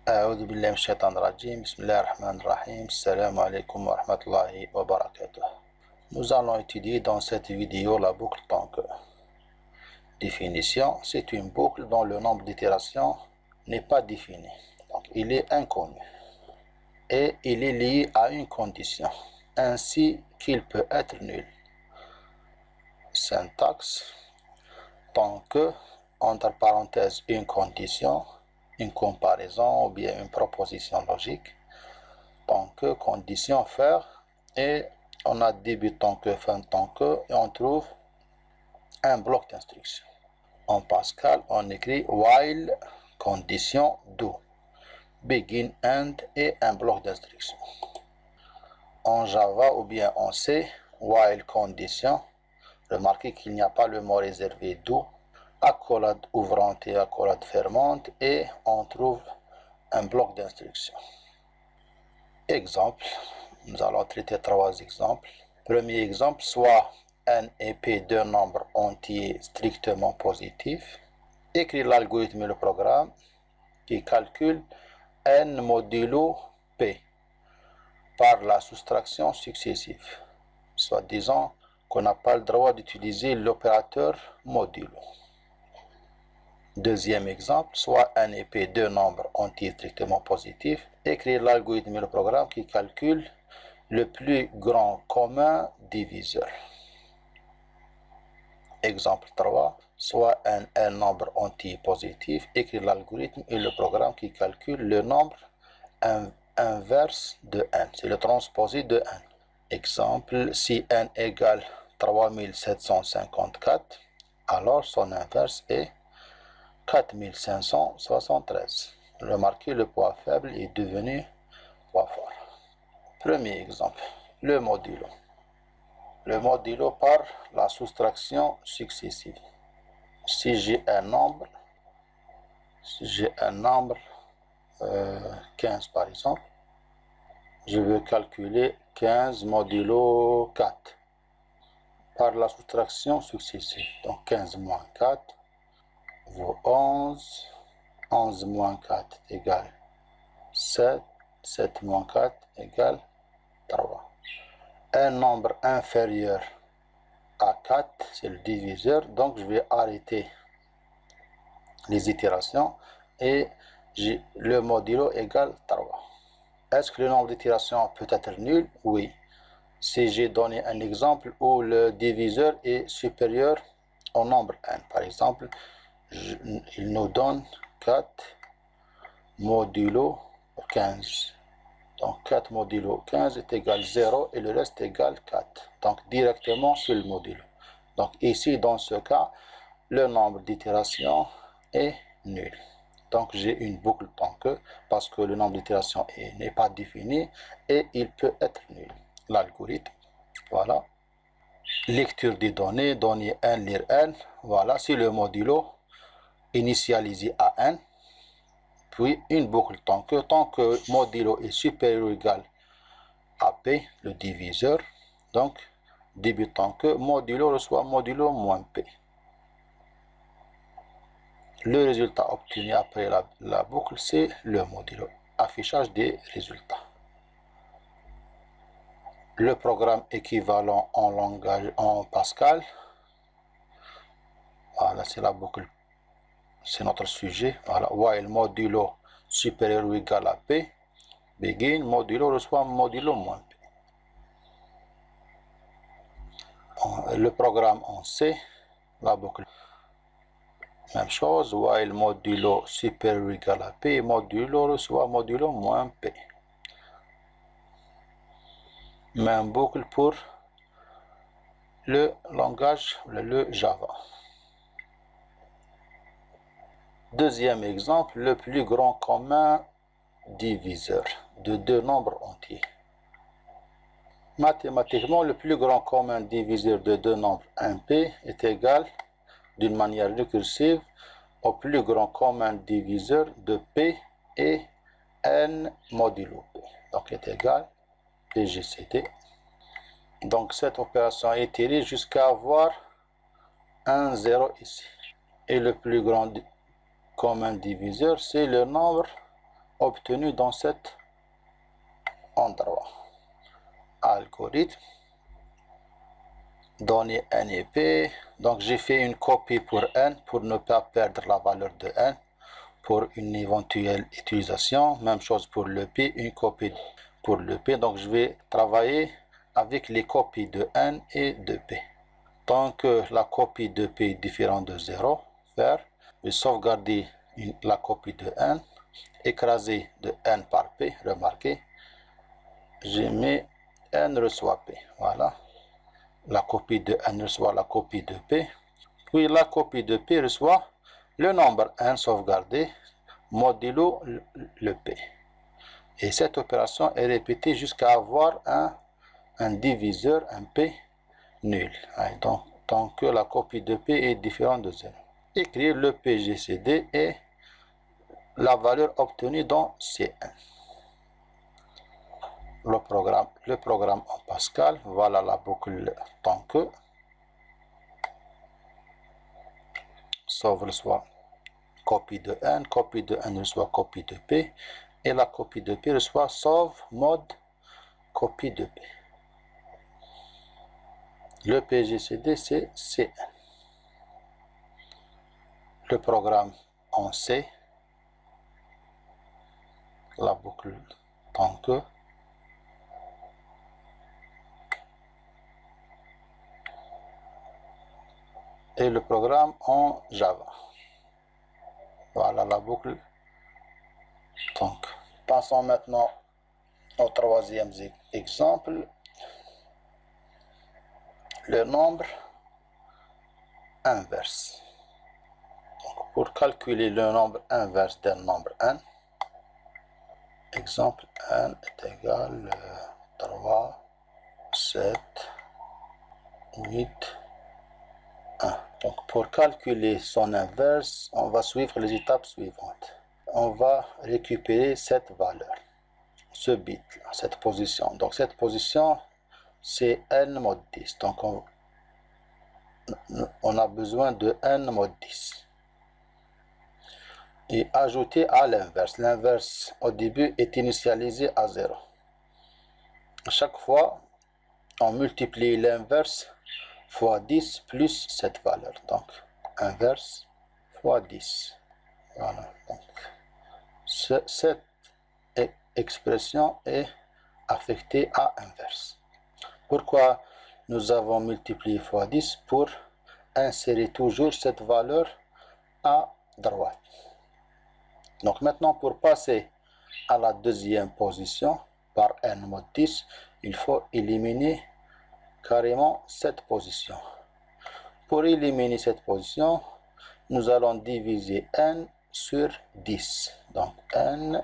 أعوذ بالله من الشيطان الرجيم. بسم الله الرحمن الرحيم. السلام عليكم ورحمة الله وبركاته. Nous allons étudier dans cette vidéo la boucle tank. Définition, c'est une boucle dont le nombre d'itérations n'est pas défini. Donc il est inconnu. Et il est lié à une condition, ainsi qu'il peut être nul. Syntaxe, tant que, entre parenthèses, une condition, une comparaison ou bien une proposition logique, tant que, condition, faire, et on a début tant que, fin tant que, et on trouve un bloc d'instruction. En Pascal, on écrit while, condition, do, begin, end et un bloc d'instruction. En Java ou bien en C, while, condition, remarquez qu'il n'y a pas le mot réservé do, accolade ouvrante et accolade fermante, et on trouve un bloc d'instruction. Exemple, nous allons traiter trois exemples. Premier exemple, soit n et p deux nombres entiers strictement positifs. Écrire l'algorithme et le programme qui calcule n modulo p par la soustraction successive. Soit disant qu'on n'a pas le droit d'utiliser l'opérateur modulo. Deuxième exemple, soit n et p deux nombres entiers strictement positifs. Écrire l'algorithme et le programme qui calcule le plus grand commun diviseur. Exemple 3, soit un nombre entier positif. Écrire l'algorithme et le programme qui calcule le nombre inverse de n. C'est le transposé de n. Exemple, si n égale 3754, alors son inverse est 4573. Remarquez, le poids faible est devenu poids fort. Premier exemple, le modulo. Le modulo par la soustraction successive. Si j'ai un nombre, 15 par exemple, je veux calculer 15 modulo 4 par la soustraction successive. Donc 15 moins 4 vaut 11, 11 moins 4 égale 7, 7 moins 4 égale 3. Un nombre inférieur à 4, c'est le diviseur, donc je vais arrêter les itérations et le modulo égale 3. Est-ce que le nombre d'itérations peut être nul? Oui. Si j'ai donné un exemple où le diviseur est supérieur au nombre n, par exemple, il nous donne 4 modulo 15. Donc 4 modulo 15 est égal 0 et le reste est égal 4. Donc directement sur le modulo. Donc ici, dans ce cas, le nombre d'itérations est nul. Donc j'ai une boucle tant que, parce que le nombre d'itérations n'est pas défini et il peut être nul. L'algorithme, voilà. Lecture des données, données n, lire n. Voilà, c'est le modulo initialisé à n. Puis une boucle tant que modulo est supérieur ou égal à p, le diviseur. Donc, début tant que modulo reçoit modulo moins p. Le résultat obtenu après la boucle, c'est le modulo. Affichage des résultats. Le programme équivalent en langage en Pascal. Voilà, c'est la boucle. C'est notre sujet. Voilà, while modulo supérieur ou égal à p, begin, modulo reçoit modulo moins p. Le programme en C, la boucle. Même chose, while modulo supérieur ou égal à p, modulo reçoit modulo moins p. Même boucle pour le langage, le Java. Deuxième exemple, le plus grand commun diviseur de deux nombres entiers. Mathématiquement, le plus grand commun diviseur de deux nombres 1p est égal, d'une manière récursive, au plus grand commun diviseur de p et n modulo p. Donc est égal pgct. Donc cette opération est tirée jusqu'à avoir un 0 ici. Et le plus grand commun diviseur, c'est le nombre obtenue dans cet endroit. Algorithme, données n et p. Donc j'ai fait une copie pour n pour ne pas perdre la valeur de n pour une éventuelle utilisation. Même chose pour le p, une copie pour le p. Donc je vais travailler avec les copies de n et de p. Tant que la copie de p est différente de 0, faire, je vais sauvegarder la copie de n, écraser de n par p, remarquez, j'ai mis n reçoit p, voilà, la copie de n reçoit la copie de p, puis la copie de p reçoit le nombre n sauvegardé modulo le p. Et cette opération est répétée jusqu'à avoir un diviseur, un p nul. Donc, tant que la copie de p est différente de 0. Écrire le PGCD et la valeur obtenue dans Cn. Le programme en Pascal, voilà la boucle tant que sauve reçoit copie de n reçoit copie de p, et la copie de p reçoit sauve mode copie de p. Le PGCD c'est Cn. Le programme en C, la boucle tant que et le programme en Java. Voilà la boucle tant que. Passons maintenant au troisième exemple. Le nombre inverse. Donc, pour calculer le nombre inverse d'un nombre n, exemple n est égal à 3, 7, 8, 1. Donc pour calculer son inverse, on va suivre les étapes suivantes. On va récupérer cette valeur, ce bit, cette position. Donc cette position, c'est n mod 10. Donc on a besoin de n mod 10. Et ajouter à l'inverse. L'inverse au début est initialisé à 0. À chaque fois, on multiplie l'inverse fois 10 plus cette valeur. Donc, inverse fois 10. Voilà. Donc, cette expression est affectée à inverse. Pourquoi nous avons multiplié fois 10? Pour insérer toujours cette valeur à droite. Donc maintenant, pour passer à la deuxième position par n mod 10, il faut éliminer carrément cette position. Pour éliminer cette position, nous allons diviser n sur 10. Donc n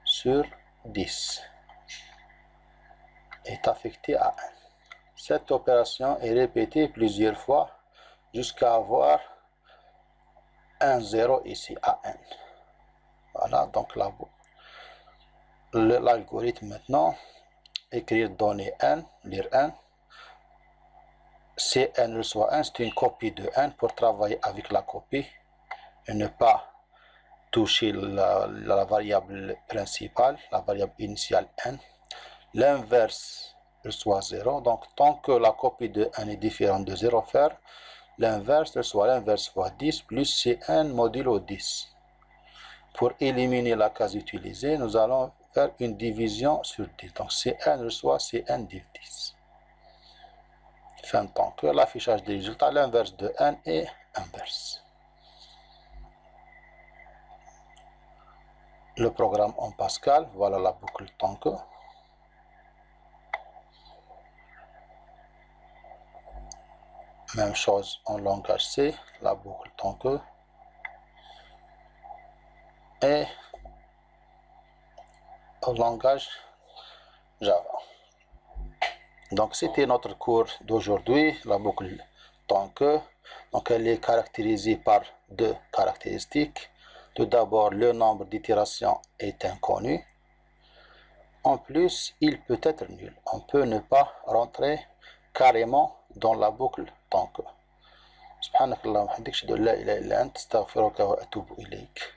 sur 10 est affecté à n. Cette opération est répétée plusieurs fois jusqu'à avoir un 0 ici à n. Voilà, donc l'algorithme maintenant, écrire données n, lire n. Cn reçoit 1, c'est une copie de n pour travailler avec la copie et ne pas toucher la variable principale, la variable initiale n. L'inverse reçoit 0, donc tant que la copie de n est différente de 0, faire l'inverse reçoit l'inverse fois 10 plus Cn modulo 10. Pour éliminer la case utilisée, nous allons faire une division sur 10. Donc Cn reçoit Cn div 10. Fin de tant que l'affichage des résultats, l'inverse de n est inverse. Le programme en Pascal, voilà la boucle tant que. Même chose en langage C, la boucle tant que. Et au langage Java. Donc c'était notre cours d'aujourd'hui, la boucle tant que. Donc elle est caractérisée par deux caractéristiques. Tout d'abord, le nombre d'itérations est inconnu. En plus, il peut être nul. On peut ne pas rentrer carrément dans la boucle tant que. سبحانك اللهم وبحمدك اشهد ان لا اله الا انت استغفرك واتوب اليك.